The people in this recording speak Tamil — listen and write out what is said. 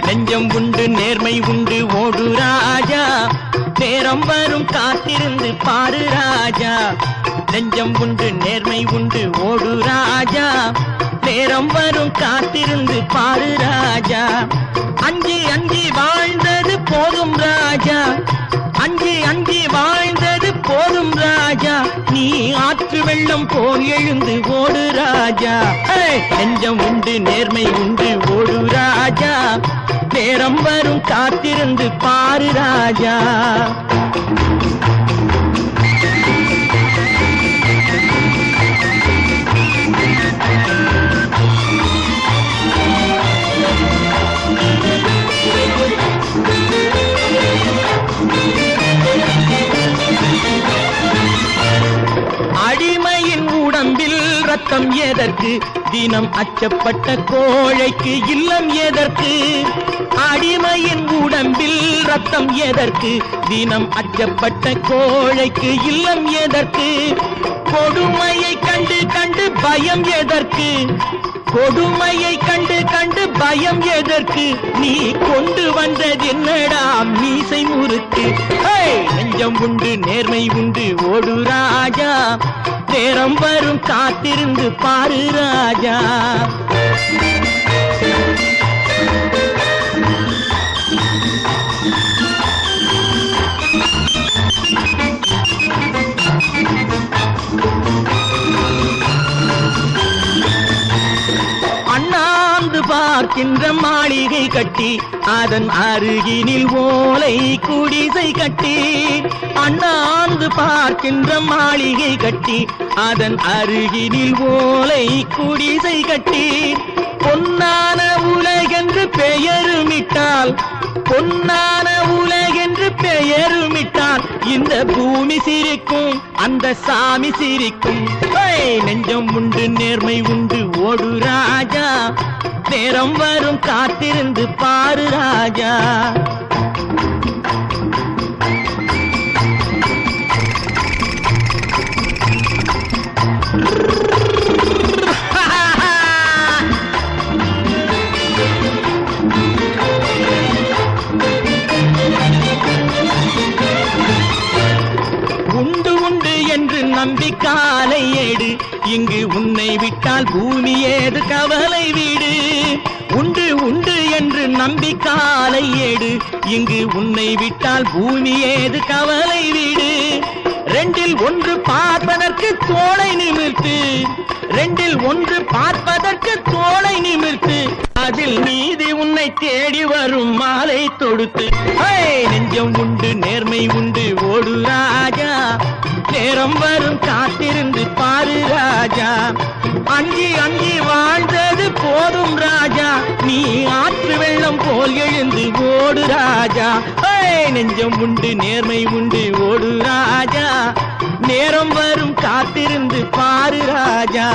நெஞ்சம் உண்டு நேர்மை உண்டு ஓடு ராஜா, நேரம் வரும் காத்திருந்து பாரு ராஜா. நெஞ்சம் உண்டு நேர்மை உண்டு ஓடு ராஜா, நேரம் வரும் காத்திருந்து பாரு ராஜா. அஞ்சி அஞ்சி வாழ்ந்தது போதும் ராஜா, அஞ்சி அஞ்சி வாழ்ந்தது போதும் ராஜா. நீ ஆற்று வெள்ளம் போல் எழுந்து ஓடு ராஜா. நெஞ்சம் உண்டு நேர்மை உண்டு ஓடு ராஜா, நேரம் வரும் காத்திருந்து பாரு ராஜா. அடிமையின் உடம்பில் ரத்தம் எதற்கு, தினம் அச்சப்பட்ட கோழைக்கு இல்லம் எதற்கு. அடிமையின் உடம்பில் ரத்தம் எதற்கு, தினம் அச்சப்பட்ட கோழைக்கு இல்லம் எதற்கு. கொடுமையை கண்டு கண்டு பயம் எதற்கு, கொடுமையை கண்டு கண்டு பயம் எதற்கு. நீ கொண்டு வந்தது என்னடா மீசை முறுக்கு. நெஞ்சம் உண்டு நேர்மை உண்டு ஓடு ராஜா, நேரம் வரும் காத்திருந்து பாரு ராஜா. அண்ணாந்து பார்க்கின்ற மாளிகை கட்டி, அதன் அருகினில் ஓலை குடிசை கட்டி. அண்ணாந்து பார்க்கின்ற மாளிகை கட்டி, அதன் அருகினில் ஓலை குடிசை கட்டி. பொன்னான உலகென்று பெயருமிட்டால், பொன்னான உலகென்று பெயருமிட்டால் இந்த பூமி சிரிக்கும், அந்த சாமி சிரிக்கும். நெஞ்சம் உண்டு நேர்மை உண்டு ஓடு ராஜா, நேரம் வரும் காத்திருந்து பாரு ராஜா. உண்டு உண்டு என்று நம்பி காலை ஏடு, இங்கு உன்னை விட்டால் பூமி ஏது கவலை வீடு. உண்டு உண்டு என்று நம்பி காலை ஏடு, இங்கு உன்னை விட்டால் பூமி ஏது கவலை வீடு. ரெண்டில் ஒன்று பார்ப்பதற்கு தோளை நிமிர்த்து, ரெண்டில் ஒன்று பார்ப்பதற்கு தோளை நிமிர்த்து. அதில் நீதி உன்னை தேடி வரும் மாலை தொடுத்து. நெஞ்சம் உண்டு நேர்மை உண்டு ஓடு ராஜா, நேரம் வரும் காத்திருந்து பாரு ராஜா. அஞ்சி அஞ்சி வாழ்ந்தது போதும் ராஜா, நீ ஆற்று வெள்ளம் போல் எழுந்து ஓடு ராஜா. நெஞ்சம் உண்டு நேர்மை உண்டு ஓடு ராஜா, நேரம் வரும் காத்திருந்து பாரு ராஜா.